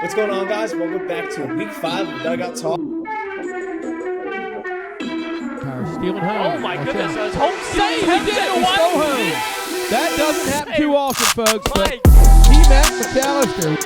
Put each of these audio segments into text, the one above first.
What's going on, guys? Welcome back to week 5 of Dugout Talk. Stealing home. Oh my goodness, that's home Hey, save. he did. He stole home. That doesn't happen too often, folks. But Mike. T-Mac McAllister.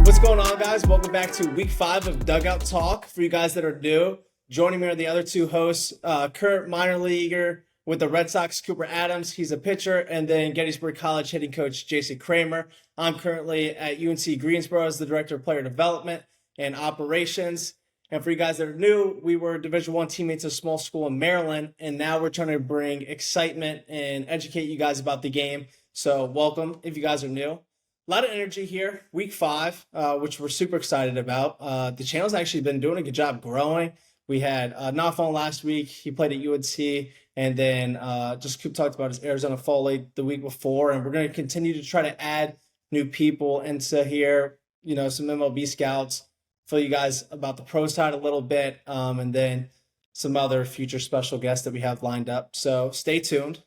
What's going on, guys? Welcome back to week 5 of Dugout Talk. For you guys that are new, joining me are the other two hosts, current minor leaguer with the Red Sox, Cooper Adams. He's a pitcher. And then Gettysburg College hitting coach, Jason Kramer. I'm currently at UNC Greensboro as the director of player development and operations. And for you guys that are new, we were Division I teammates of a small school in Maryland. And now we're trying to bring excitement and educate you guys about the game. So welcome if you guys are new. A lot of energy here, week 5, which we're super excited about. The channel's actually been doing a good job growing. We had Nafon last week. He played at UNC. And then just Coop talked about his Arizona Fall League the week before. And we're going to continue to try to add new people into here, some MLB scouts, fill you guys about the pro side a little bit, and then some other future special guests that we have lined up. So stay tuned.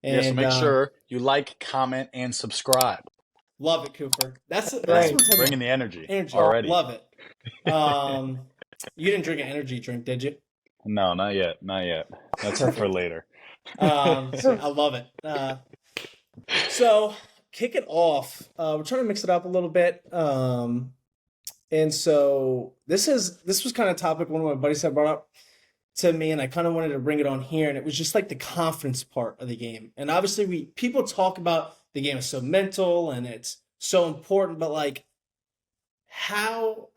And so make sure you like, comment, and subscribe. Love it, Cooper. That's Right. Bringing the energy already. Love it. You didn't drink an energy drink, did you? No, not yet. That's for later. I love it. So kick it off. We're trying to mix it up a little bit. And so this was kind of a topic one of my buddies had brought up to me, and I kind of wanted to bring it on here. And it was just like the confidence part of the game. And obviously people talk about the game is so mental and it's so important, but like how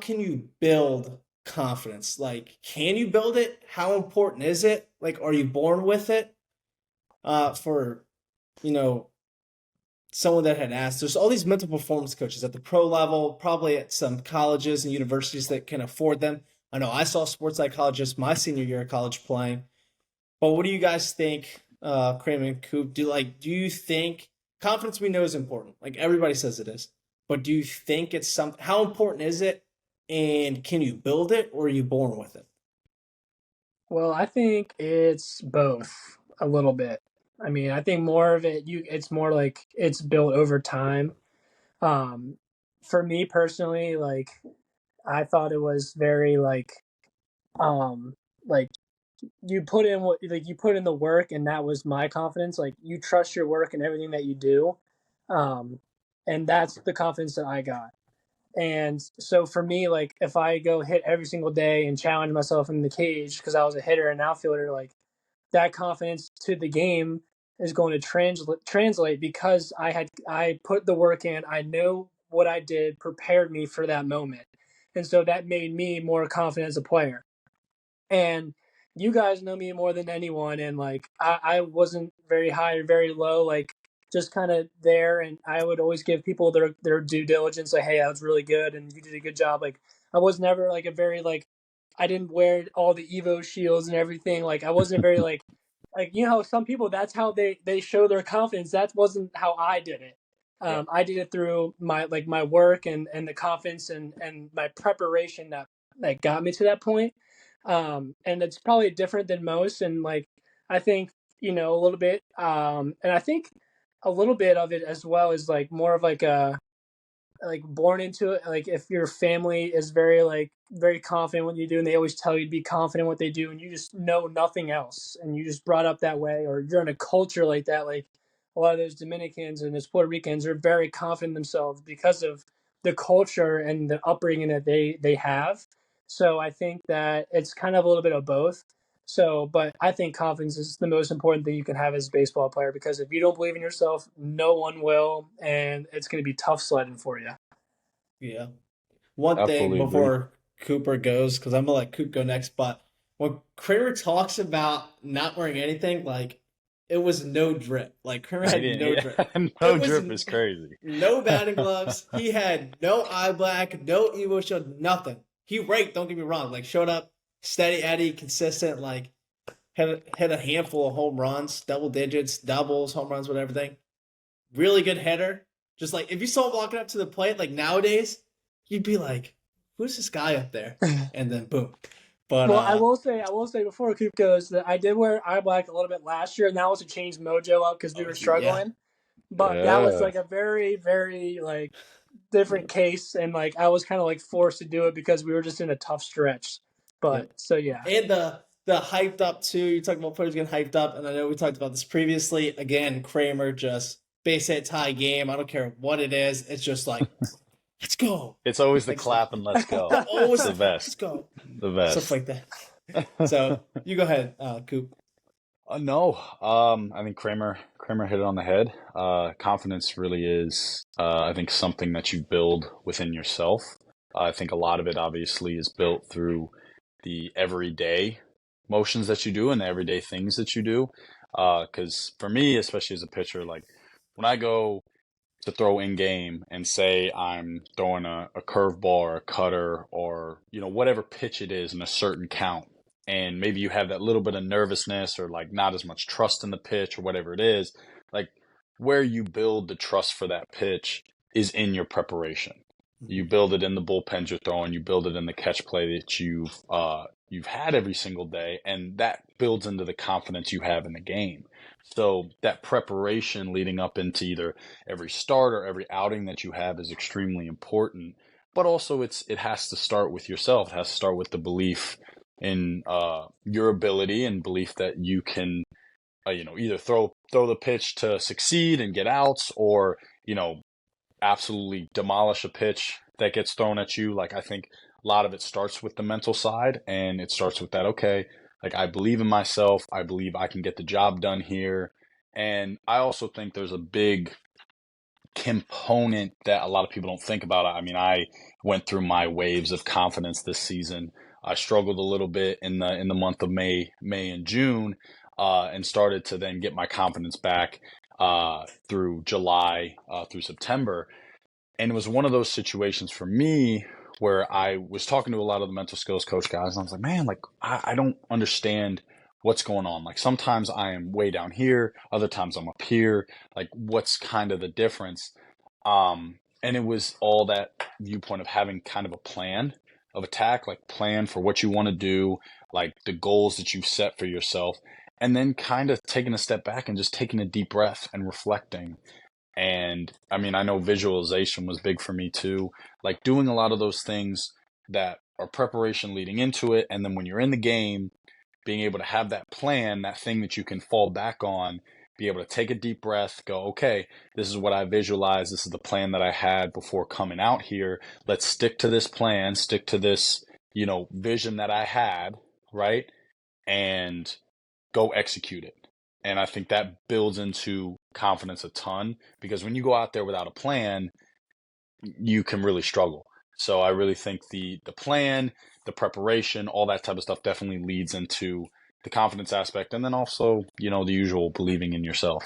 can you build confidence? Like, can you build it? How important is it? Like, are you born with it? For someone that had asked, there's all these mental performance coaches at the pro level, probably at some colleges and universities that can afford them. I know I saw a sports psychologist my senior year of college playing. But what do you guys think, Kramer and Coop? Do you think confidence, we know, is important? Like everybody says it is. But do you think it's how important is it? And can you build it, or are you born with it? Well, I think it's both a little bit. I mean, I think more of it, it's more like it's built over time. For me personally, like I thought it was very like you put in the work, and that was my confidence. Like you trust your work and everything that you do, and that's the confidence that I got. And so for me, like if I go hit every single day and challenge myself in the cage because I was a hitter and outfielder, like that confidence to the game is going to translate because I put the work in. I know what I did prepared me for that moment, and so that made me more confident as a player. And you guys know me more than anyone, and like I wasn't very high or very low, like just kind of there, and I would always give people their due diligence, like, hey, that was really good and you did a good job. Like I was never like a very like I didn't wear all the Evo shields and everything. Like I wasn't very like some people, that's how they show their confidence. That wasn't how I did it. I did it through my work and the confidence and my preparation that got me to that point. And it's probably different than most. And like, I think, a little bit, and I think a little bit of it as well is like more of like born into it. Like if your family is very confident what you do, and they always tell you to be confident in what they do, and you just know nothing else, and you just brought up that way, or you're in a culture like that, like a lot of those Dominicans and those Puerto Ricans are very confident in themselves because of the culture and the upbringing that they have. So I think that it's kind of a little bit of both. So, but I think confidence is the most important thing you can have as a baseball player, because if you don't believe in yourself, no one will, and it's going to be tough sledding for you. Yeah. One Absolutely thing before Cooper goes, because I'm going to let Coop go next, but when Kramer talks about not wearing anything, like it was no drip. Like Kramer had no drip. No drip is crazy. No batting gloves. He had no eye black, no Evo shield, nothing. He raked, don't get me wrong, like showed up steady Eddie, consistent, like had a handful of home runs, double digits, doubles, home runs, whatever thing. Really good hitter. Just like if you saw him walking up to the plate, like nowadays, you'd be like, who's this guy up there? And then boom. But Well, I will say before Coop goes that I did wear eye black a little bit last year, and that was to change mojo up because we were yeah, struggling. But that was like a very, very like different case, and like I was kind of like forced to do it because we were just in a tough stretch. But so yeah, and the hyped up too. You talked about players getting hyped up, and I know we talked about this previously. Again, Kramer just base hit tie game. I don't care what it is. It's just like, let's go. It's always the Like, clap and let's go. Always It's the best. Let's go. The best. Stuff like that. So you go ahead, Coop. No, I think Kramer hit it on the head. Confidence really is, I think, something that you build within yourself. I think a lot of it obviously is built through the everyday motions that you do and the everyday things that you do. Because for me, especially as a pitcher, like when I go to throw in game and say I'm throwing a curveball or a cutter or, whatever pitch it is in a certain count, and maybe you have that little bit of nervousness or like not as much trust in the pitch or whatever it is, like where you build the trust for that pitch is in your preparation. You build it in the bullpens you're throwing, you build it in the catch play that you've had every single day, and that builds into the confidence you have in the game. So that preparation leading up into either every start or every outing that you have is extremely important. But also it has to start with yourself. It has to start with the belief in your ability and belief that you can, either throw the pitch to succeed and get outs, or absolutely demolish a pitch that gets thrown at you. Like I think a lot of it starts with the mental side, and it starts with that. Okay, like I believe in myself. I believe I can get the job done here, and I also think there's a big component that a lot of people don't think about. I mean, I went through my waves of confidence this season. I struggled a little bit in the month of May and June, and started to then get my confidence back through July through September. And it was one of those situations for me where I was talking to a lot of the mental skills coach guys, and I was like, man, like I don't understand what's going on. Like sometimes I am way down here, other times I'm up here. Like what's kind of the difference? And it was all that viewpoint of having kind of a plan of attack, like plan for what you want to do, like the goals that you've set for yourself, and then kind of taking a step back and just taking a deep breath and reflecting. And I mean, I know visualization was big for me too, like doing a lot of those things that are preparation leading into it. And then when you're in the game, being able to have that plan, that thing that you can fall back on, be able to take a deep breath, go, okay, this is what I visualized. This is the plan that I had before coming out here. Let's stick to this plan, stick to this, vision that I had, right? And go execute it. And I think that builds into confidence a ton, because when you go out there without a plan, you can really struggle. So I really think the plan, the preparation, all that type of stuff definitely leads into the confidence aspect. And then also, the usual believing in yourself.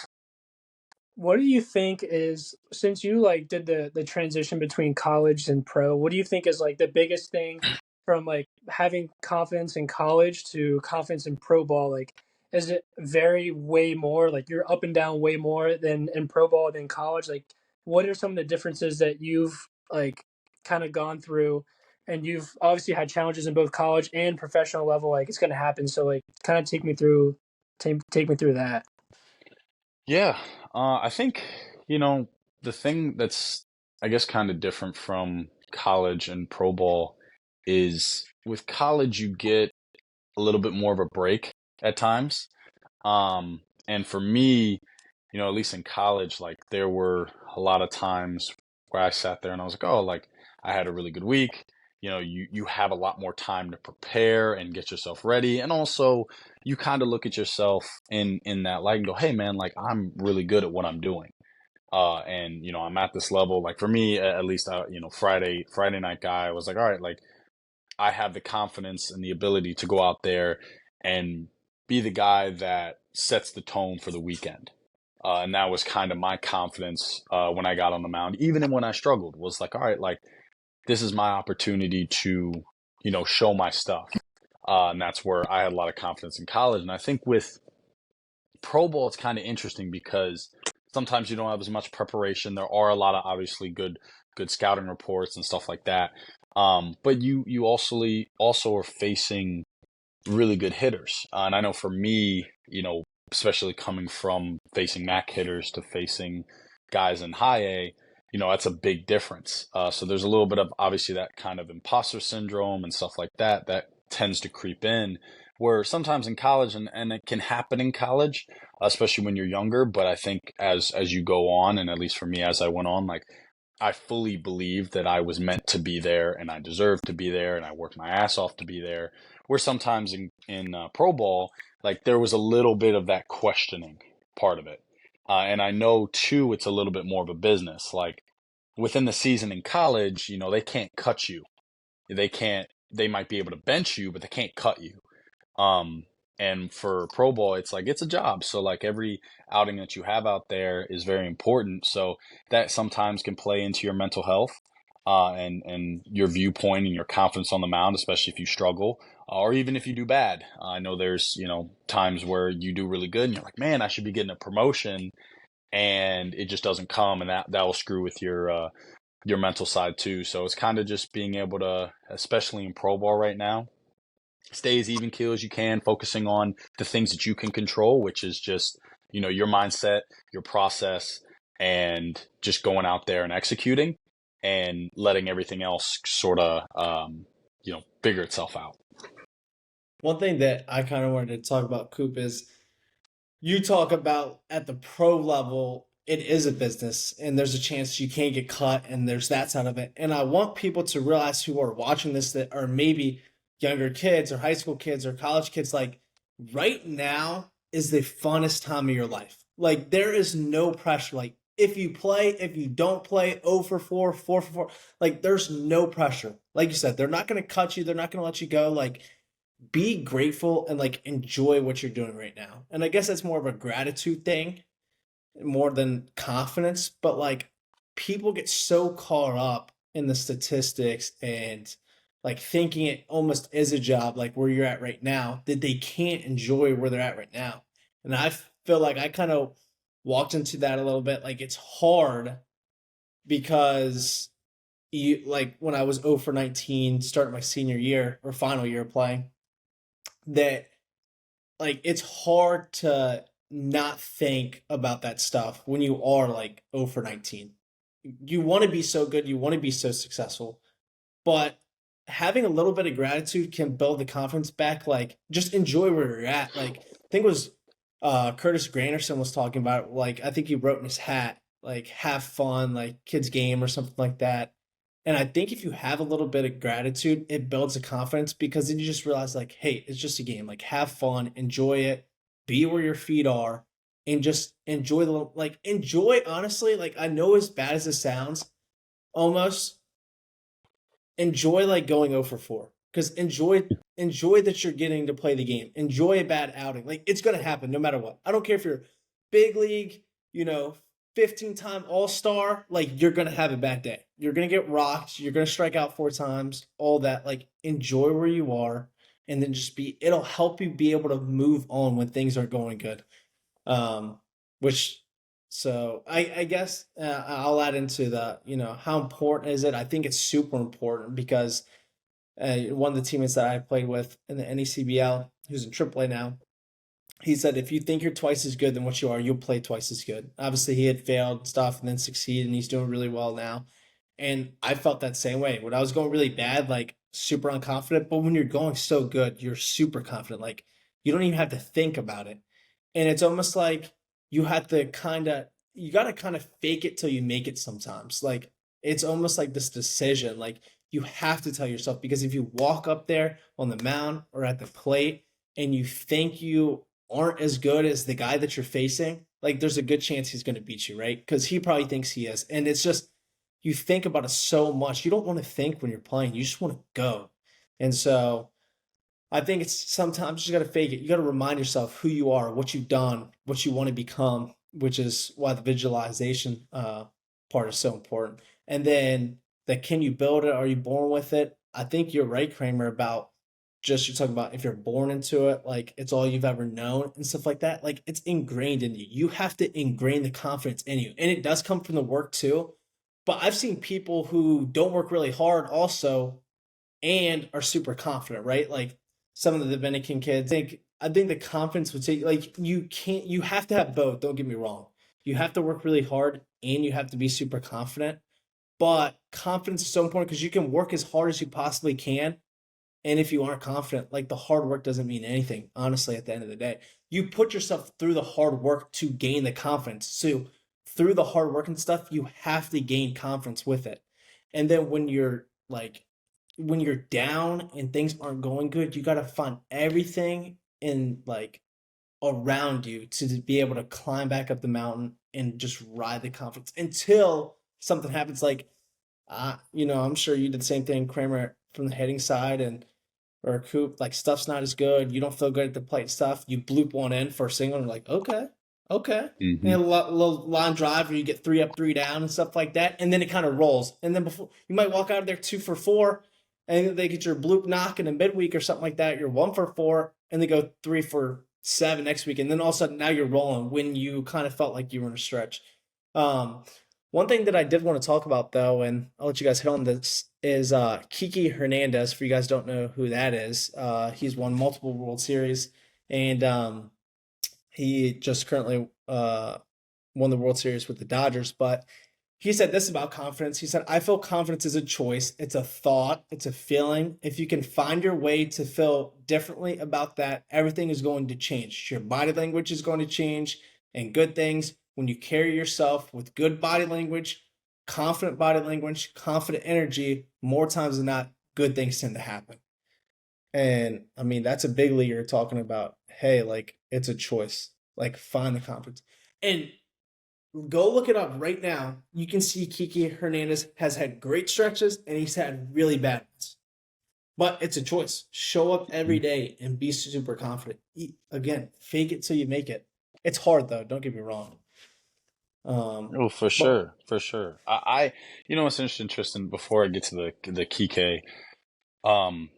what do you think is, since you like did the transition between college and pro, what do you think is like the biggest thing from like having confidence in college to confidence in pro ball? Like, is it vary way more? Like you're up and down way more than in pro ball than college? Like, what are some of the differences that you've like kind of gone through? And you've obviously had challenges in both college and professional level. Like it's going to happen. So like, kind of take me through that. Yeah, I think, the thing that's, I guess, kind of different from college and pro ball is with college, you get a little bit more of a break at times. And for me, at least in college, like there were a lot of times where I sat there and I was like, oh, like I had a really good week. You have a lot more time to prepare and get yourself ready. And also you kind of look at yourself in that light and go, hey man, like I'm really good at what I'm doing. And I'm at this level. Like for me, at least, Friday night guy, I was like, all right, like I have the confidence and the ability to go out there and be the guy that sets the tone for the weekend. And that was kind of my confidence when I got on the mound, even when I struggled, was like, all right, like this is my opportunity to, show my stuff. And that's where I had a lot of confidence in college. And I think with pro ball, it's kind of interesting because sometimes you don't have as much preparation. There are a lot of obviously good scouting reports and stuff like that. But you also are facing really good hitters. And I know for me, especially coming from facing MAC hitters to facing guys in high A, that's a big difference. So there's a little bit of obviously that kind of imposter syndrome and stuff like that that tends to creep in. Where sometimes in college, and it can happen in college, especially when you're younger. But I think as you go on, and at least for me, as I went on, like I fully believed that I was meant to be there and I deserved to be there and I worked my ass off to be there. Where sometimes in pro ball, like there was a little bit of that questioning part of it. And I know too, it's a little bit more of a business. Like within the season in college, they can't cut you. They might be able to bench you, but they can't cut you. Um, and for pro ball, it's like it's a job. So like every outing that you have out there is very important. So that sometimes can play into your mental health, and your viewpoint and your confidence on the mound, especially if you struggle, or even if you do bad. I know there's times where you do really good and you're like, man, I should be getting a promotion, and it just doesn't come, and that will screw with your mental side too. So it's kind of just being able to, especially in pro ball right now, stay as even keel as you can, focusing on the things that you can control, which is just, your mindset, your process, and just going out there and executing and letting everything else sort of, figure itself out. One thing that I kind of wanted to talk about, Coop, is you talk about at the pro level, it is a business and there's a chance you can't get cut and there's that side of it. And I want people to realize who are watching this that are maybe younger kids or high school kids or college kids, like right now is the funnest time of your life. Like there is no pressure. Like if you play, if you don't play, 0 for 4, 4 for 4, like there's no pressure. Like you said, they're not going to cut you. They're not going to let you go. Like be grateful and like enjoy what you're doing right now. And I guess that's more of a gratitude thing more than confidence, but like people get so caught up in the statistics and like thinking it almost is a job, like where you're at right now, that they can't enjoy where they're at right now. And I feel like I kind of walked into that a little bit. Like it's hard because you like when I was 0 for 19, starting my senior year or final year playing, that like it's hard to not think about that stuff when you are like 0 for 19. You want to be so good, you want to be so successful, but having a little bit of gratitude can build the confidence back. Like just enjoy where you're at. Like I think it was Curtis Granderson was talking about, like I think he wrote in his hat, like have fun, like kids game or something like that. And I think if you have a little bit of gratitude, it builds a confidence because then you just realize like, hey, it's just a game. Like have fun, enjoy it, be where your feet are, and just enjoy enjoy honestly, like I know as bad as it sounds, almost enjoy like going 0 for 4. Because enjoy that you're getting to play the game. Enjoy a bad outing. Like it's gonna happen no matter what. I don't care if you're big league, 15-time all-star, like you're gonna have a bad day. You're gonna get rocked, you're gonna strike out 4 times, all that. Like enjoy where you are and then it'll help you be able to move on when things are going good. Which so I guess I'll add into the, how important is it? I think it's super important because one of the teammates that I played with in the NECBL, who's in AAA now, he said, if you think you're twice as good than what you are, you'll play twice as good. Obviously, he had failed stuff and then succeeded, and he's doing really well now. And I felt that same way. When I was going really bad, like super unconfident, but when you're going so good, you're super confident. Like you don't even have to think about it. And it's almost like you have to you got to kind of fake it till you make it sometimes. Like it's almost like this decision. Like you have to tell yourself, because if you walk up there on the mound or at the plate and you think you aren't as good as the guy that you're facing, like there's a good chance he's going to beat you, right? Because he probably thinks he is. And it's just, you think about it so much. You don't want to think when you're playing. You just want to go. And so I think it's sometimes you just got to fake it. You got to remind yourself who you are, what you've done, what you want to become, which is why the visualization part is so important. And then can you build it? Are you born with it? I think you're right, Kramer, about just you're talking about if you're born into it, like it's all you've ever known and stuff like that. Like it's ingrained in you. You have to ingrain the confidence in you. And it does come from the work too. But I've seen people who don't work really hard also and are super confident, right? Like some of the Dominican kids, I think the confidence would say like you have to have both. Don't get me wrong. You have to work really hard and you have to be super confident. But confidence is so important because you can work as hard as you possibly can. And if you aren't confident, like the hard work doesn't mean anything, honestly, at the end of the day. You put yourself through the hard work to gain the confidence. So through the hard work and stuff, you have to gain confidence with it. And then when you're down and things aren't going good, you gotta find everything in like around you to be able to climb back up the mountain and just ride the confidence until something happens. Like, I'm sure you did the same thing, Kramer, from the hitting side, and or Coop, like stuff's not as good. You don't feel good at the plate stuff. You bloop one in for a single, and you're like, okay, okay. And Hmm. a little line drive where you get 3 up, 3 down, and stuff like that, and then it kind of rolls. And then before you might walk out of there 2 for 4, and they get your bloop knock in a midweek or something like that. You're 1 for 4, and they go 3 for 7 next week, and then all of a sudden now you're rolling when you kind of felt like you were in a stretch. Um, One thing that I did want to talk about though, and I'll let you guys hit on this, is Kiki Hernandez. For you guys don't know who that is, he's won multiple World Series, and he just currently won the World Series with the Dodgers. But he said this about confidence. He said, I feel confidence is a choice. It's a thought. It's a feeling. If you can find your way to feel differently about that, everything is going to change. Your body language is going to change and good things. When you carry yourself with good body language, confident energy, more times than not, good things tend to happen. And I mean, that's a big leaguer talking about, hey, like it's a choice. Like find the confidence. And go look it up right now. You can see Kiki Hernandez has had great stretches and he's had really bad ones. But it's a choice. Show up every day and be super confident. Again, fake it till you make it. It's hard though. Don't get me wrong. Oh, for But sure, for sure. What's interesting, Tristan, before I get to the Kike um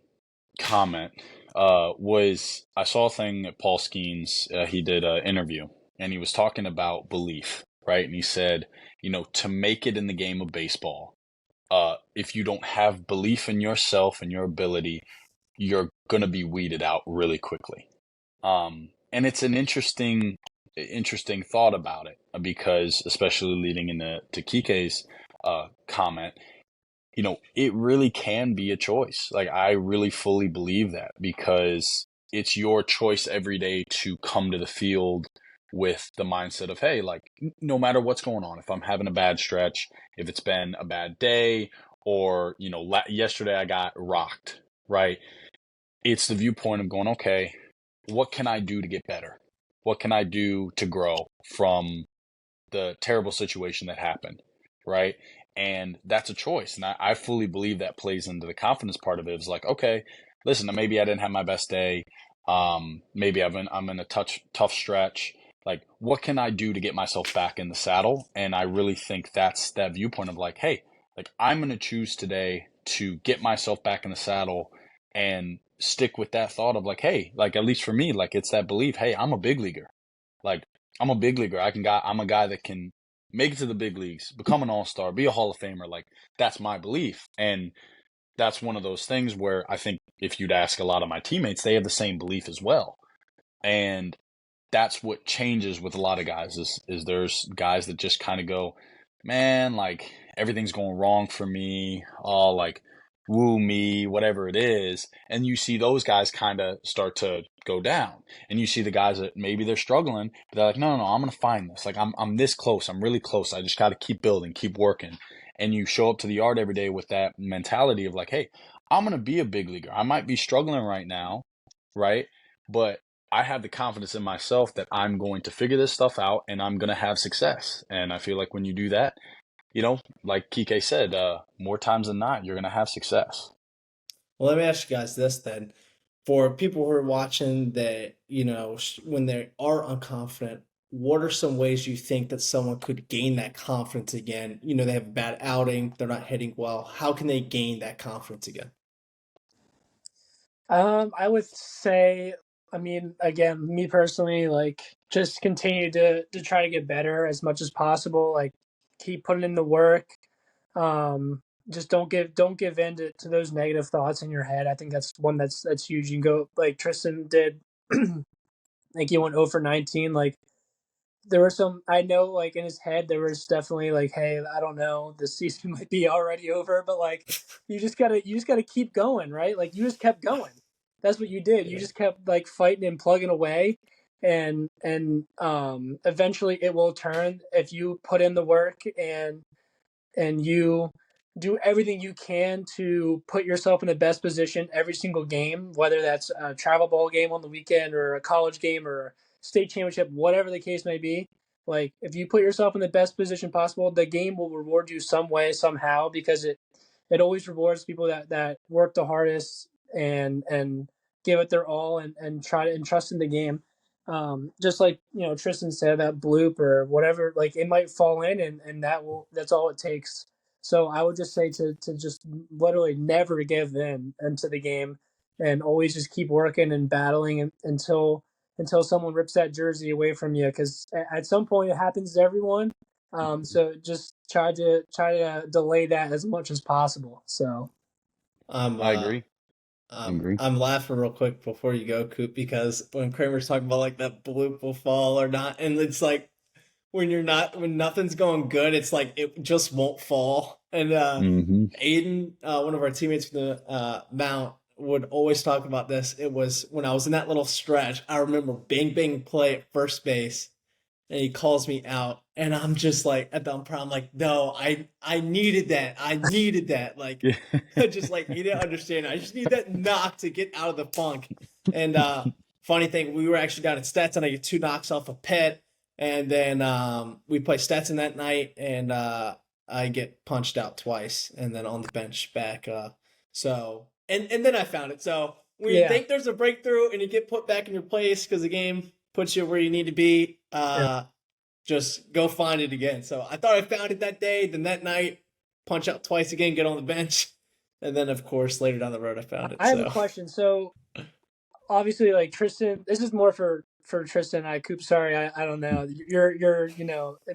comment, was I saw a thing that Paul Skenes, he did an interview, and he was talking about belief, right? And he said, to make it in the game of baseball, if you don't have belief in yourself and your ability, you're gonna be weeded out really quickly. And it's an interesting thought about it, because especially leading into Kike's comment, it really can be a choice. Like, I really fully believe that, because it's your choice every day to come to the field with the mindset of, hey, like, no matter what's going on, if I'm having a bad stretch, if it's been a bad day, or, yesterday I got rocked, right? It's the viewpoint of going, okay, what can I do to get better? What can I do to grow from the terrible situation that happened, right? And that's a choice. And I fully believe that plays into the confidence part of it. It's like, okay, listen, maybe I didn't have my best day. Maybe I'm in a tough stretch. Like, what can I do to get myself back in the saddle? And I really think that's that viewpoint of like, hey, like, I'm going to choose today to get myself back in the saddle and stick with that thought of like, hey, like, at least for me, like, it's that belief, hey, I'm a big leaguer. Like, I'm a big leaguer. I'm a guy that can make it to the big leagues, become an all-star, be a Hall of Famer. Like, that's my belief. And that's one of those things where I think if you'd ask a lot of my teammates, they have the same belief as well. And that's what changes with a lot of guys is there's guys that just kind of go, man, like, everything's going wrong for me. Oh, like, woo me, whatever it is. And you see those guys kind of start to go down. And you see the guys that maybe they're struggling, but they're like, no, no, no, I'm going to find this. Like, I'm this close. I'm really close. I just got to keep building, keep working. And you show up to the yard every day with that mentality of like, hey, I'm going to be a big leaguer. I might be struggling right now, right? But I have the confidence in myself that I'm going to figure this stuff out and I'm going to have success. And I feel like when you do that, like Kike said, more times than not, you're going to have success. well, let me ask you guys this then. For people who are watching that, when they are unconfident, what are some ways you think that someone could gain that confidence again? They have a bad outing, they're not hitting well. How can they gain that confidence again? I would say, I mean, again, me personally, like, just continue to try to get better as much as possible. Like, keep putting in the work. just don't give in to those negative thoughts in your head. I think that's one that's huge. You can go like Tristan did. Like he went 0 for 19. Like there were some, I know, like in his head there was definitely like, hey, I don't know, the season might be already over, but like you just gotta keep going, right? Like you just kept going. That's what you did. You Yeah. just kept like fighting and plugging away, and eventually it will turn if you put in the work and you do everything you can to put yourself in the best position every single game, whether that's a travel ball game on the weekend or a college game or a state championship, whatever the case may be. Like if you put yourself in the best position possible, the game will reward you some way, somehow, because it always rewards people that work the hardest and give it their all and try to entrust in the game. Just like Tristan said, that bloop or whatever, like it might fall in, and that's all it takes. So I would just say to just literally never give in into the game, and always just keep working and battling until someone rips that jersey away from you, because at some point it happens to everyone. So just try to delay that as much as possible. So I'm I agree. I agree. I'm laughing real quick before you go, Coop, because when Kramer's talking about like that bloop will fall or not, and it's like when nothing's going good, it's like it just won't fall. And Hmm. Aiden, one of our teammates from the Mount, would always talk about this. It was when I was in that little stretch. I remember bang bang play at first base, and he calls me out, and I'm just like at the umpire, I'm like, no, I needed that. I needed that. Like just like you didn't understand. I just need that knock to get out of the funk. And funny thing, we were actually down at Stetson. I get 2 knocks off a pit, and then we play Stetson that night, and I get punched out twice, and then on the bench back. So and then I found it. So when you yeah, think there's a breakthrough and you get put back in your place because the game puts you where you need to be, yeah. just go find it again. So I thought I found it that day. Then that night, punch out twice again, get on the bench, and then of course later down the road I found it. I have a So question. So obviously, like Tristan, this is more for Tristan and I. Coop, sorry, I don't know. You're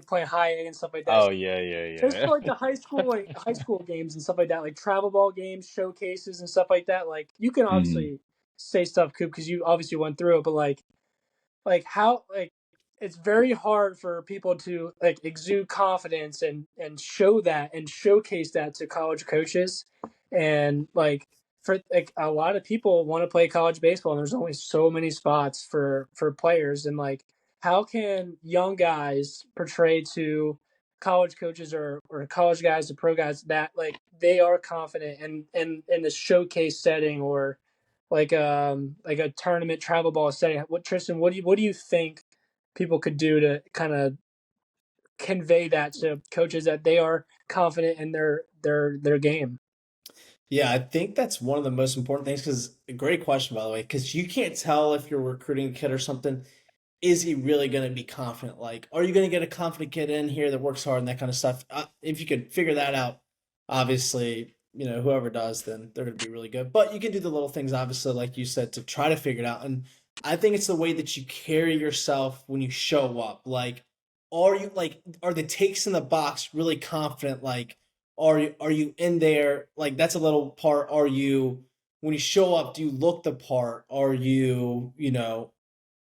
playing high A and stuff like that. Oh yeah, yeah, Just yeah. for like the high school games and stuff like that, like travel ball games, showcases and stuff like that. Like you can Hmm. obviously say stuff, Coop, because you obviously went through it. But like how like it's very hard for people to like exude confidence and show that and showcase that to college coaches, and like for like a lot of people want to play college baseball, and there's only so many spots for players, and like how can young guys portray to college coaches or college guys to pro guys that like they are confident in the showcase setting, or like a tournament travel ball setting. What Tristan, what do you think people could do to kind of convey that to coaches that they are confident in their game? yeah, I think that's one of the most important things. Because great question, by the way, because you can't tell if you're recruiting a kid or something, is he really going to be confident? Like, are you going to get a confident kid in here that works hard and that kind of stuff? If you could figure that out, obviously, whoever does, then they're going to be really good. But you can do the little things, obviously, like you said, to try to figure it out. And I think it's the way that you carry yourself when you show up. Like, are the takes in the box really confident? Like, are you in there? Like, that's a little part. Are you when you show up? Do you look the part? Are you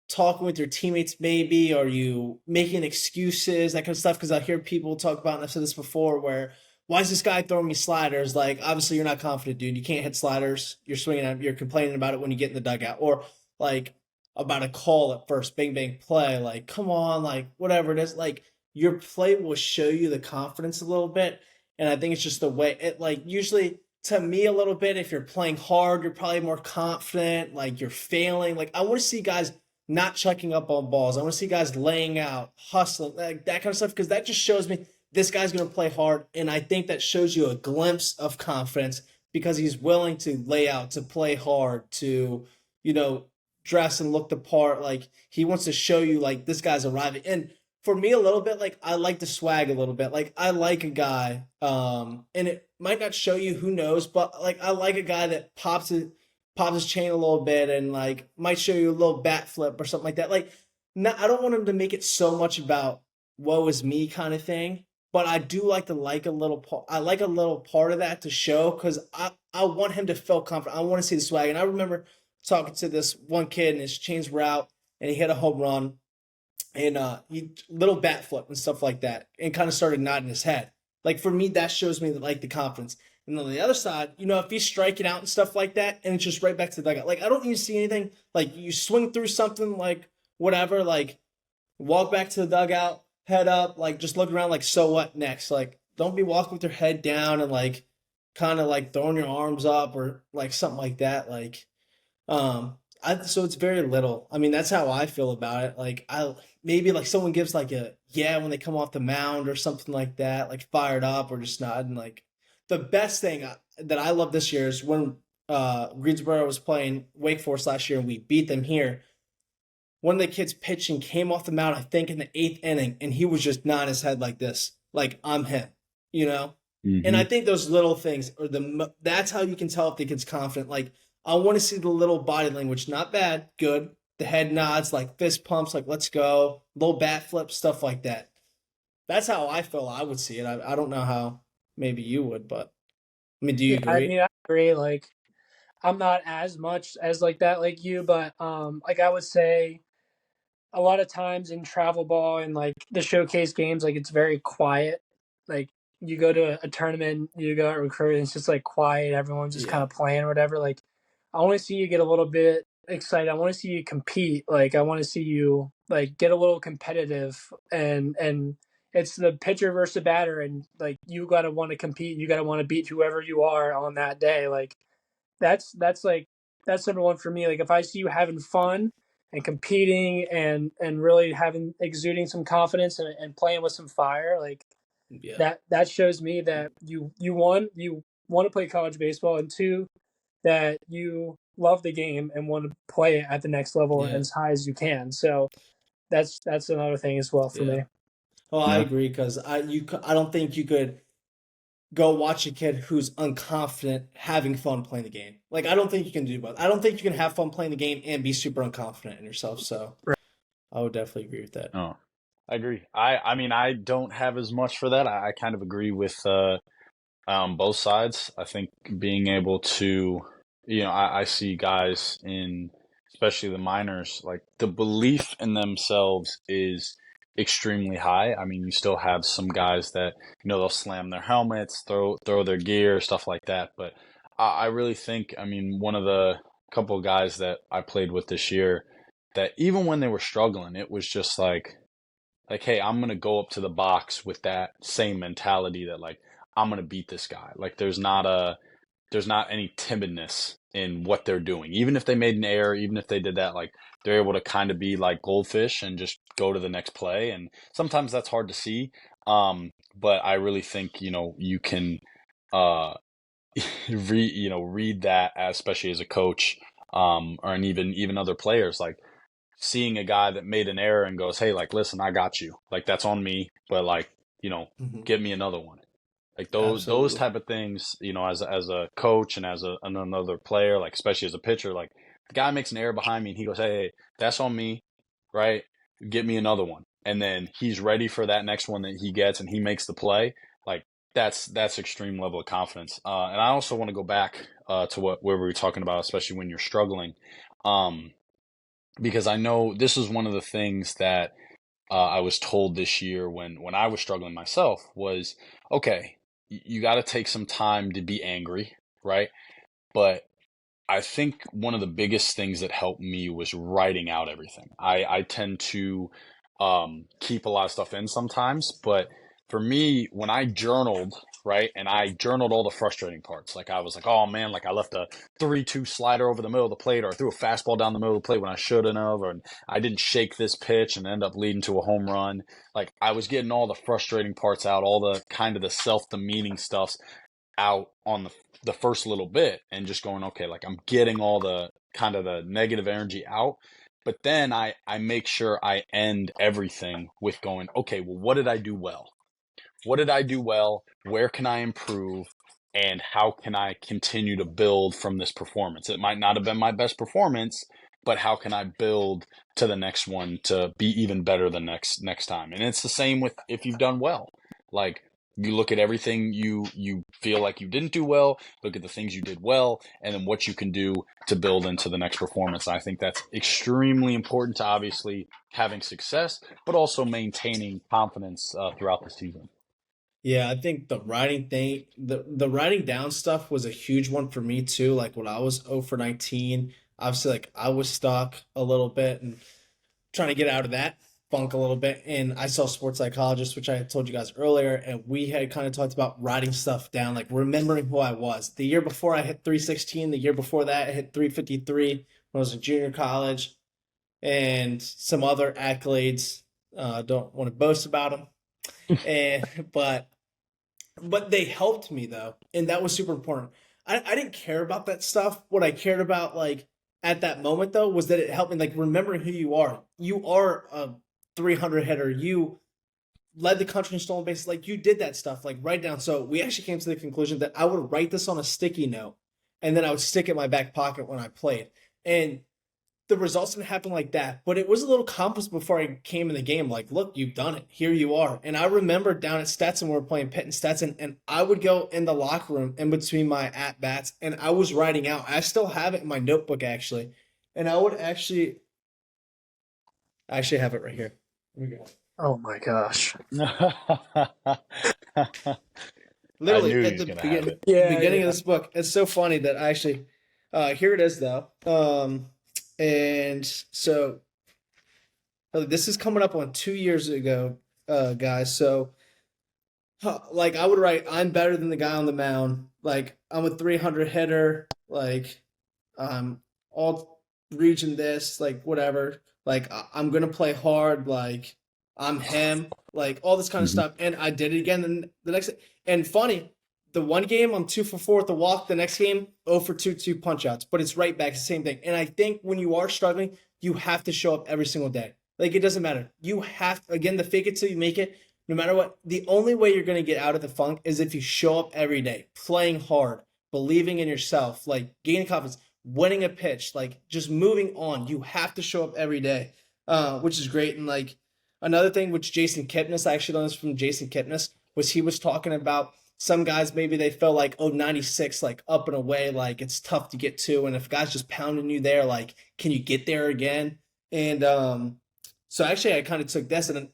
talking with your teammates maybe? Are you making excuses, that kind of stuff? Because I hear people talk about, and I've said this before, where why is this guy throwing me sliders? Like, obviously you're not confident, dude. You can't hit sliders. You're swinging at, you're complaining about it when you get in the dugout, or like about a call at first, bang bang play. Like, come on, like whatever it is. Like your play will show you the confidence a little bit, and I think it's just the way it. Like usually to me a little bit, if you're playing hard, you're probably more confident. Like you're failing. Like I want to see guys not chucking up on balls. I want to see guys laying out, hustling, like that kind of stuff, because that just shows me this guy's going to play hard. And I think that shows you a glimpse of confidence because he's willing to lay out, to play hard, to, you know, dress and look the part. Like he wants to show you, like, this guy's arriving. And for me, a little bit, like, I like to swag a little bit. Like, I like a guy, and it might not show you, who knows, but like, I like a guy that pops his chain a little bit and like might show you a little bat flip or something like that. Like, I don't want him to make it so much about woe is me kind of thing. but I do like to like a little part. I like a little part of that to show because I want him to feel confident. I want to see the swag. And I remember talking to this one kid and his chains were out and he hit a home run and he little bat flip and stuff like that and kind of started nodding his head. Like for me, that shows me that like the confidence. And on the other side, if he's striking out and stuff like that, and it's just right back to the dugout. Like I don't need to see anything. Like you swing through something, like whatever, like walk back to the dugout, head up, like just look around, like so what next? Like don't be walking with your head down and like kind of like throwing your arms up or like something like that. Like so it's very little. I mean, that's how I feel about it. Like I maybe like someone gives like a yeah when they come off the mound or something like that, like fired up or just nodding. Like the best thing that I love this year is when Greensboro was playing Wake Forest last year and we beat them here. One of the kids pitching came off the mound, I think, in the 8th inning, and he was just nodding his head like this, like I'm him, you know. And I think those little things are that's how you can tell if the kid's confident. Like I want to see the little body language, not bad, good. The head nods, like fist pumps, like let's go, little bat flips, stuff like that. That's how I feel. I would see it. I don't know how maybe you would, but I mean, do you I agree? mean, I agree. Like, I'm not as much as like that, like you, but like I would say, a lot of times in travel ball and like the showcase games, like it's very quiet. Like you go to a tournament, you go at recruit, and it's just like quiet. Everyone's just kind Yeah, of playing or whatever. Like I want to see you get a little bit excited. I want to see you compete. Like I want to see you like get a little competitive and it's the pitcher versus the batter and like you got to want to compete. You got to want to beat whoever you are on that day. Like that's like that's number one for me. Like if I see you having fun and competing and really having exuding some confidence and playing with some fire, like yeah, that shows me that you want to play college baseball, and two, that you love the game and want to play it at the next level yeah, as high as you can. So that's another thing as well for yeah. me. Oh, I Yeah. agree because I don't think you could go watch a kid who's unconfident having fun playing the game. Like I don't think you can do both. I don't think you can have fun playing the game and be super unconfident in yourself. So Right. I would definitely agree with that. Oh, I agree. I mean, I don't have as much for that. I kind of agree with both sides. I think being able to, I see guys in, especially the minors, like the belief in themselves is extremely high. I mean, you still have some guys that, they'll slam their helmets, throw their gear, stuff like that. But I really think, I mean, one of the couple of guys that I played with this year, that even when they were struggling, it was just like, hey, I'm gonna go up to the box with that same mentality that like I'm gonna beat this guy. Like there's not any timidness in what they're doing. Even if they made an error, even if they did that, like they're able to kind of be like goldfish and just go to the next play. And sometimes that's hard to see. But I really think, you can uh read that, especially as a coach, or and even other players, like seeing a guy that made an error and goes, "Hey, like, listen, I got you. Like, that's on me, but like, you know, Hmm. give me another one." Like those Absolutely. type of things, as a coach and as another player, like especially as a pitcher, like the guy makes an error behind me and he goes, "Hey, that's on me, right? Get me another one." And then he's ready for that next one that he gets and he makes the play. Like that's extreme level of confidence. And I also want to go back to where we were talking about, especially when you're struggling. Um, because I know this is one of the things that I was told this year when I was struggling myself was, okay, you got to take some time to be angry, right? But I think one of the biggest things that helped me was writing out everything. I tend to keep a lot of stuff in sometimes, but for me, when I journaled, right, and I journaled all the frustrating parts, like I was like, oh man, like I left a 3-2 slider over the middle of the plate, or I threw a fastball down the middle of the plate when I shouldn't have, or I didn't shake this pitch and end up leading to a home run. Like I was getting all the frustrating parts out, all the kind of the self-demeaning stuff out on the first little bit and just going, okay, like I'm getting all the kind of the negative energy out. But then I make sure I end everything with going, okay, well, what did I do well? What did I do well? Where can I improve? And how can I continue to build from this performance? It might not have been my best performance, but how can I build to the next one to be even better the next time? And it's the same with if you've done well. Like, you look at everything you feel like you didn't do well, look at the things you did well, and then what you can do to build into the next performance. And I think that's extremely important to obviously having success, but also maintaining confidence throughout the season. Yeah, I think the writing thing, the writing down stuff was a huge one for me too. Like when I was 0 for 19, obviously like I was stuck a little bit and trying to get out of that funk a little bit. And I saw sports psychologist, which I had told you guys earlier, and we had kind of talked about writing stuff down, like remembering who I was. The year before I hit 316, the year before that I hit 353 when I was in junior college, and some other accolades. Don't want to boast about them. And but they helped me though, and that was super important. I didn't care about that stuff. What I cared about, like at that moment though, was that it helped me like remembering who you are. You are a 300 hitter. You led the country in stolen bases. Like you did that stuff. Like write down. So we actually came to the conclusion that I would write this on a sticky note, and then I would stick it in my back pocket when I played. And the results didn't happen like that, but it was a little compass before I came in the game. Like, look, you've done it. Here you are. And I remember down at Stetson, we were playing Pitt and Stetson, and I would go in the locker room in between my at bats, and I was writing out. I still have it in my notebook actually, and I would actually have it right here. Here we go. Oh my gosh. Literally I knew at he the was gonna have it. beginning of this book. It's so funny that I actually here it is though. And so this is coming up on 2 years ago, guys. So like I would write, I'm better than the guy on the mound. Like I'm a 300 hitter. Like I'm all region this. Like whatever. Like I'm gonna play hard. Like I'm him. Like all this kind of Mhm. stuff. And I did it again. And the next, and funny, the one game I'm 2 for 4 with the walk. The next game 0 for 2, 2 punch outs. But it's right back, it's the same thing. And I think when you are struggling, you have to show up every single day. Like it doesn't matter. You have again the fake it till you make it. No matter what, the only way you're gonna get out of the funk is if you show up every day, playing hard, believing in yourself, like gaining confidence, winning a pitch, like just moving on. You have to show up every day, which is great. And like another thing, which Jason Kipnis, I actually learned this from Jason Kipnis, was he was talking about some guys maybe they felt like, oh, 96, like up and away, like it's tough to get to. And if guys just pounding you there, like, can you get there again? And so actually I kind of took this, and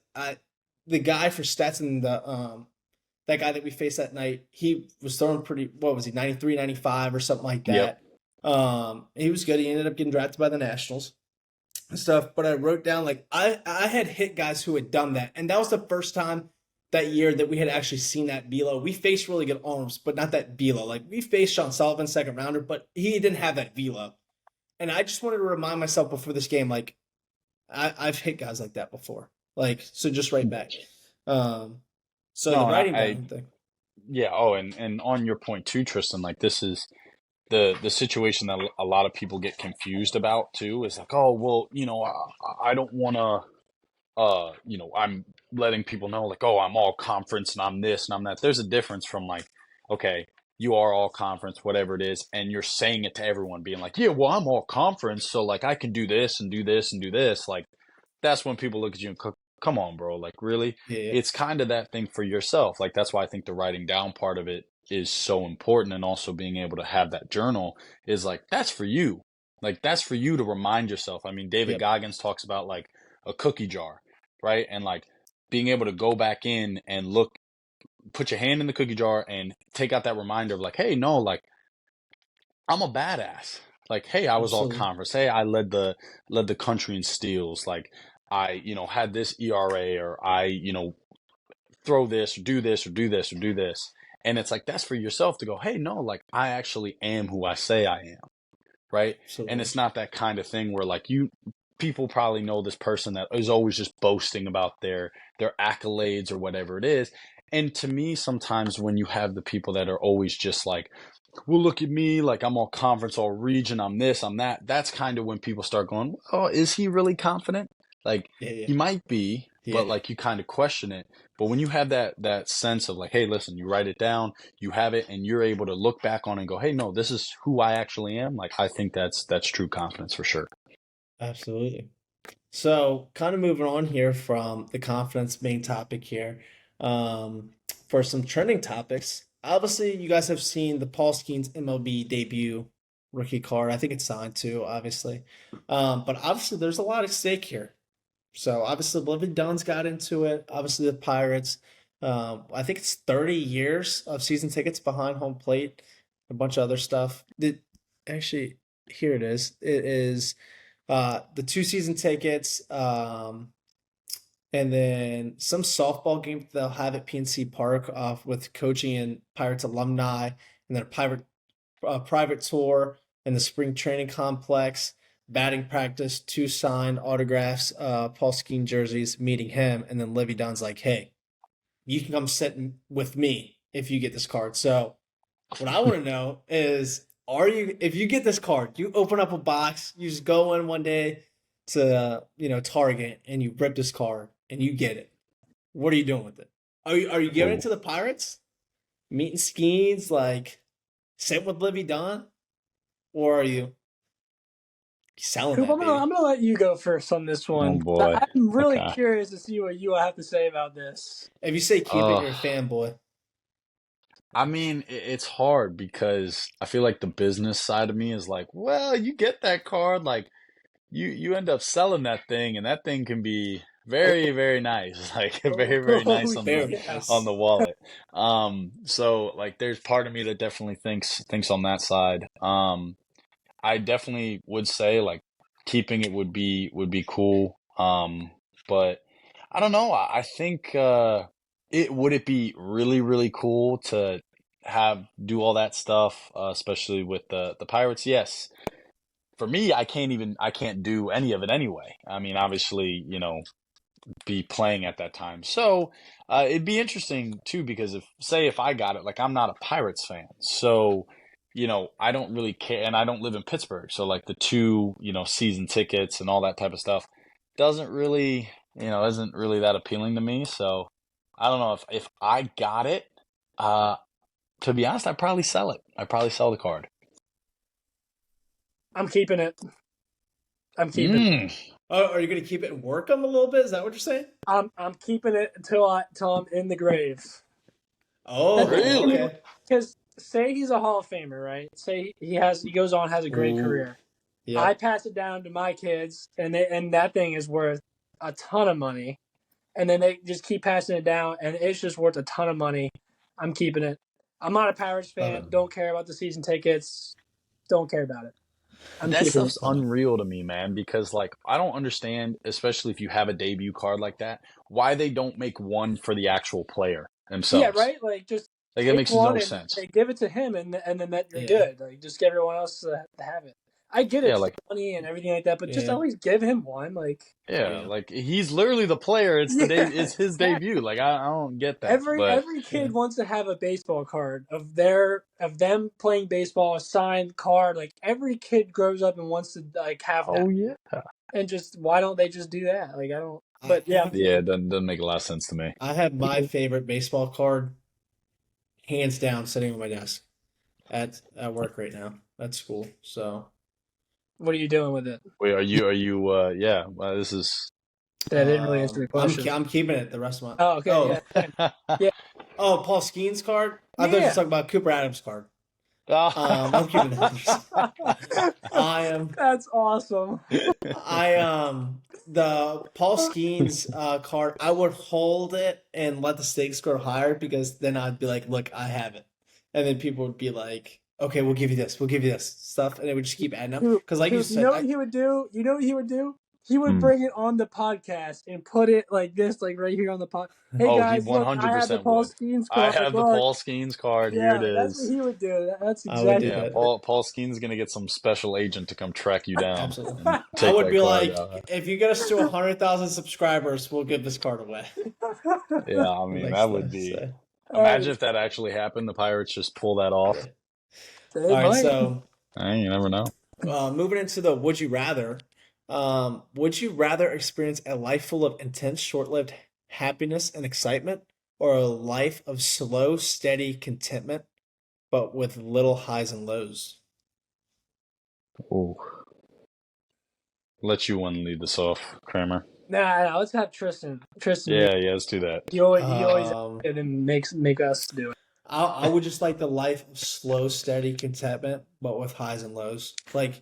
the guy for Stetson, that guy that we faced that night, he was throwing pretty, what was he, 93, 95 or something like that. He was good. He ended up getting drafted by the Nationals and stuff. But I wrote down like I had hit guys who had done that, and that was the first time that year that we had actually seen that velo. We faced really good arms, but not that velo. Like we faced Sean Sullivan, second rounder, but he didn't have that velo. And I just wanted to remind myself before this game, like I've hit guys like that before. Like so, just right back. So No, the and writing down thing. yeah. Oh, and on your point too, Tristan, like this is the situation that a lot of people get confused about too. Is like, oh, well, I don't want to. I'm letting people know like, oh, I'm all conference and I'm this and I'm that. There's a difference from like, okay, you are all conference, whatever it is, and you're saying it to everyone, being like, yeah, well, I'm all conference, so like I can do this and do this and do this. Like that's when people look at you and come on, bro, like really? Yeah, It's kind of that thing for yourself. Like that's why I think the writing down part of it is so important, and also being able to have that journal is like that's for you. Like that's for you to remind yourself. I mean, David yep, Goggins talks about like a cookie jar, right? And like being able to go back in and look, put your hand in the cookie jar and take out that reminder of like, hey, no, like I'm a badass. Like, hey, I was all absolutely. conference. Hey, I led the country in steals. Like I, had this ERA, or I, throw this or do this or do this or do this. And it's like that's for yourself to go, hey, no, like I actually am who I say I am, right? And Absolutely. it's not that kind of thing where like people probably know this person that is always just boasting about their accolades or whatever it is. And to me, sometimes when you have the people that are always just like, well, look at me, like I'm all conference, all region, I'm this, I'm that. That's kind of when people start going, oh, is he really confident? Like Yeah, yeah, he might be, but yeah. like you kind of question it. But when you have that sense of like, hey, listen, you write it down, you have it, and you're able to look back on it and go, hey, no, this is who I actually am. Like I think that's true confidence for sure. Absolutely. So, kind of moving on here from the confidence main topic here. Um, for some trending topics. Obviously, you guys have seen the Paul Skenes MLB debut rookie card. I think it's signed too, obviously. But obviously, there's a lot at stake here. So obviously, Living Dunn's got into it. Obviously, the Pirates. I think it's 30 years of season tickets behind home plate. A bunch of other stuff. Actually, here it is. It is the 2 season tickets. And then some softball game they'll have at PNC Park with coaching and Pirates alumni, and then a private tour in the spring training complex, batting practice, 2 signed autographs, Paul Skenes jerseys, meeting him, and then Livy Dunn's like, hey, you can come sit with me if you get this card. So what I want to know is, if you get this card, you open up a box, you just go in one day to Target and you rip this card and you get it. What are you doing with it? Are you giving it to the Pirates? Meeting Skenes, like sit with Livy Dunn? Or are you selling Coop, that, I'm baby? gonna let you go first on this one. Oh, boy. I'm really Okay. curious to see what you have to say about this. If you say keep it, you're a fanboy. I mean, it's hard because I feel like the business side of me is like, well, you get that card, like you end up selling that thing, and that thing can be very, very nice, like very, very nice on Very the nice. wallet. So like there's part of me that definitely thinks on that side. I definitely would say like keeping it would be cool. But I don't know. I think it be really, really cool to do all that stuff, especially with the Pirates. Yes. For me, I can't do any of it anyway. I mean, obviously, be playing at that time. So it'd be interesting too, because if I got it, like I'm not a Pirates fan, so I don't really care, and I don't live in Pittsburgh, so like the 2 season tickets and all that type of stuff doesn't really isn't really that appealing to me. So I don't know if I got it. To be honest, I'd probably sell it. I'd probably sell the card. I'm keeping it. I'm keeping it. Oh, are you going to keep it and work them a little bit? Is that what you're saying? I'm keeping it until I'm in the grave. Oh, Really? okay. Because say he's a Hall of Famer, right? Say he goes on, has a great career. Yeah. I pass it down to my kids, and that thing is worth a ton of money. And then they just keep passing it down, and it's just worth a ton of money. I'm keeping it. I'm not a Pirates fan. Don't care about the season tickets. Don't care about it. That stuff's unreal to me, man, because like I don't understand, especially if you have a debut card like that, why they don't make one for the actual player themselves. Yeah, right? Like just like it makes no sense. They give it to him, and then that you're good. Like just get everyone else to have it. I get it, like money and everything like that, but just always give him one. Like like he's literally the player. It's it's his debut. Like I don't get that. Every kid wants to have a baseball card of them playing baseball, a signed card. Like every kid grows up and wants to like have that. Oh yeah. And just why don't they just do that? Like I don't. But yeah, it doesn't make a lot of sense to me. I have my favorite baseball card, hands down, sitting on my desk at work right now. That's cool. So. What are you doing with it? Wait, are you? Yeah. This is. I didn't really answer the question. I'm keeping it the rest of my. Oh, okay. Oh. Yeah. Oh, Paul Skenes card. I thought you were talking about Cooper Adams card. I'm keeping that. That's awesome. The Paul Skenes card. I would hold it and let the stakes go higher, because then I'd be like, look, I have it, and then people would be like, okay, we'll give you this stuff, and it would just keep adding up. Because like you said, what he would do? You know what he would do? He would bring it on the podcast and put it like this, like right here on the pod. Hey guys, he 100% look, I have the Paul Skenes card. I have the Paul Skenes card. Yeah, here it that's is. what he would do. That's exactly. Yeah, Paul Skenes is gonna get some special agent to come track you down. Absolutely. I would be like, if you get us to 100,000 subscribers, we'll give this card away. Yeah, I mean that would be. Imagine if that actually happened. The Pirates just pull that off. All right, so you never know. Moving into the would you rather. Would you rather experience a life full of intense, short-lived happiness and excitement, or a life of slow, steady contentment, but with little highs and lows? Ooh. Let you one lead this off, Kramer. Nah, let's have Tristan. Tristan, Yeah, yeah, let's do that. he always Um, it and make us do it. I would just like the life of slow, steady contentment, but with highs and lows. Like,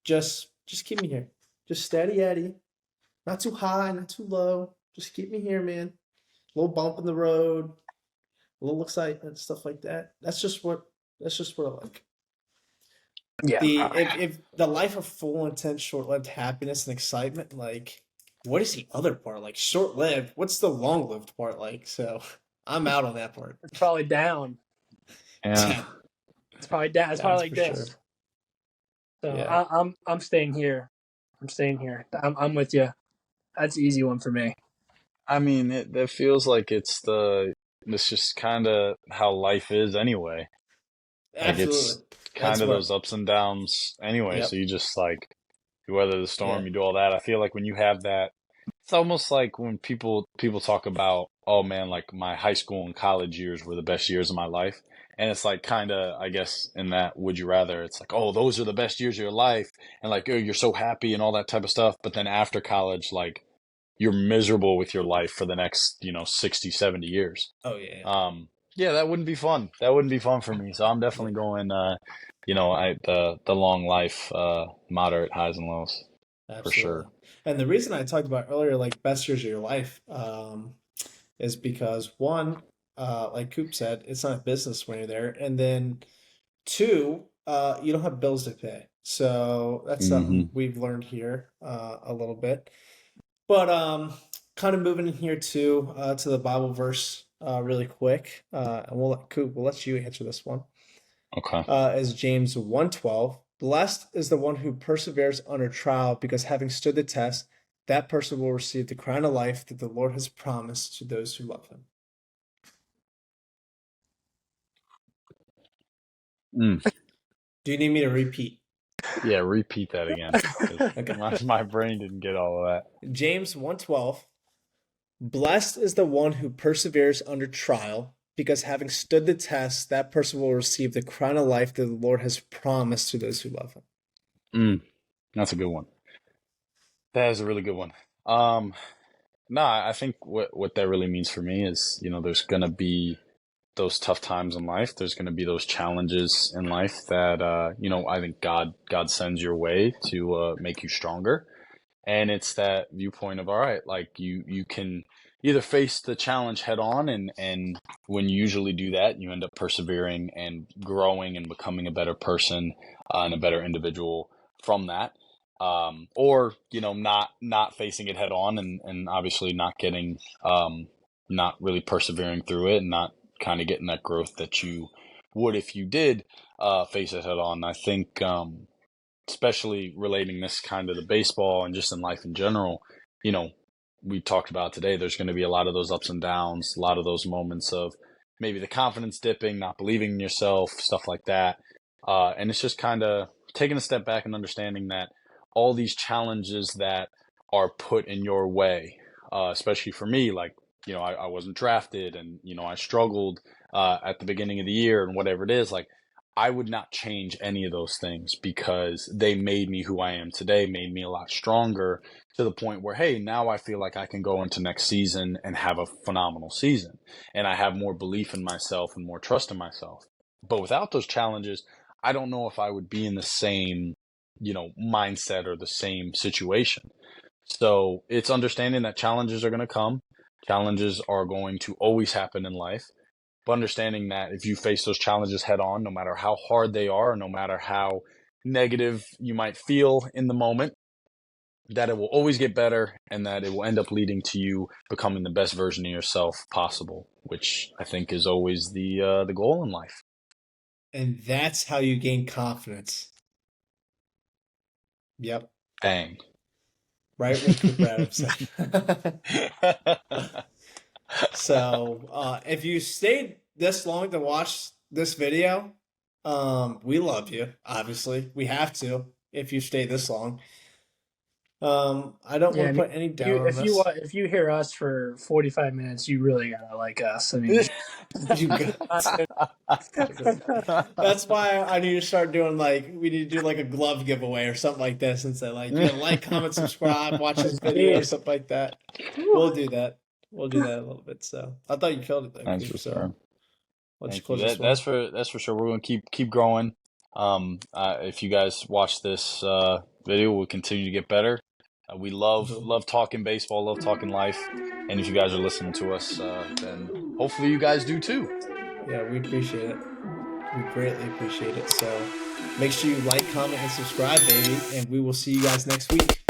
just keep me here. Just steady Eddie. Not too high, not too low. Just keep me here, man. A little bump in the road, a little excitement, stuff like that. That's just what I like. Yeah. If the life of full, intense, short-lived happiness and excitement, like what is the other part? Like short-lived, what's the long-lived part like? So I'm out on that part. It's probably down. Yeah. It's probably down. It's That's probably like for sure. this. So Yeah. I'm staying here. I'm staying here. I'm with you. That's an easy one for me. I mean, it feels like it's just kind of how life is anyway. Like Absolutely. it's kind That's of what those ups and downs anyway. So yep. you just like you weather the Yeah. storm, you do all that. I feel like when you have that, it's almost like when people talk about, oh man, like my high school and college years were the best years of my life. And it's like kind of, I guess, in that would you rather, it's like, oh, those are the best years of your life. And like, oh, you're so happy and all that type of stuff. But then after college, like you're miserable with your life for the next, 60, 70 years. Oh yeah. Yeah, that wouldn't be fun. That wouldn't be fun for me. So I'm Yeah. definitely going, the long life, moderate highs and lows for Absolutely. sure. And the reason I talked about earlier, like best years of your life, is because one, like Coop said, it's not a business when you're there, and then two, you don't have bills to pay. So that's Hmm. something we've learned here a little bit. But kind of moving in here too to the Bible verse really quick, and we'll let Coop, we'll let you answer this one. Okay. As James 1:12, blessed is the one who perseveres under trial, because having stood the test, that person will receive the crown of life that the Lord has promised to those who love him. Mm. Do you need me to repeat? Yeah, repeat that again because Okay. my brain didn't get all of that. James 1:12, blessed is the one who perseveres under trial, because having stood the test, that person will receive the crown of life that the Lord has promised to those who love him. Mm, that's a good one. That is a really good one. Um, no, I think what that really means for me is, there's gonna be those tough times in life. There's gonna be those challenges in life that I think God sends your way to make you stronger. And it's that viewpoint of, all right, like you can either face the challenge head on, and when you usually do that, you end up persevering and growing and becoming a better person, and a better individual from that. Or not facing it head on, and obviously not getting, not really persevering through it, and not kind of getting that growth that you would if you did face it head on. I think, especially relating this kind of to baseball and just in life in general, you know, we talked about today, there's going to be a lot of those ups and downs, a lot of those moments of maybe the confidence dipping, not believing in yourself, stuff like that. And it's just kind of taking a step back and understanding that all these challenges that are put in your way, especially for me, like, I wasn't drafted, and, I struggled at the beginning of the year and whatever it is, like, I would not change any of those things because they made me who I am today, made me a lot stronger to the point where, hey, now I feel like I can go into next season and have a phenomenal season. And I have more belief in myself and more trust in myself. But without those challenges, I don't know if I would be in the same, mindset or the same situation. So it's understanding that challenges are going to come. Challenges are going to always happen in life, but understanding that if you face those challenges head on, no matter how hard they are, no matter how negative you might feel in the moment, that it will always get better, and that it will end up leading to you becoming the best version of yourself possible, which I think is always the goal in life. And that's how you gain confidence. Yep. Bang. Right what Cooper Adams said. So, if you stayed this long to watch this video, we love you. Obviously, we have to. If you stayed this long, I don't Yeah, want I to mean, put any doubt on if you hear us for 45 minutes, you really gotta like us. I mean, this. You That's why I need to start doing we need to do like a glove giveaway or something like this and say like, comment, subscribe, watch this video or Jeez. something like that. We'll do that. We'll do that a little bit. So I thought you killed it though, That's Coop. for So sure. why don't you Thank you. close this one? That's for sure. We're gonna keep growing. If you guys watch this video, we'll continue to get better. We love talking baseball, love talking life, and if you guys are listening to us, then hopefully you guys do too. Yeah, we appreciate it. We greatly appreciate it. So make sure you like, comment, and subscribe, baby, and we will see you guys next week.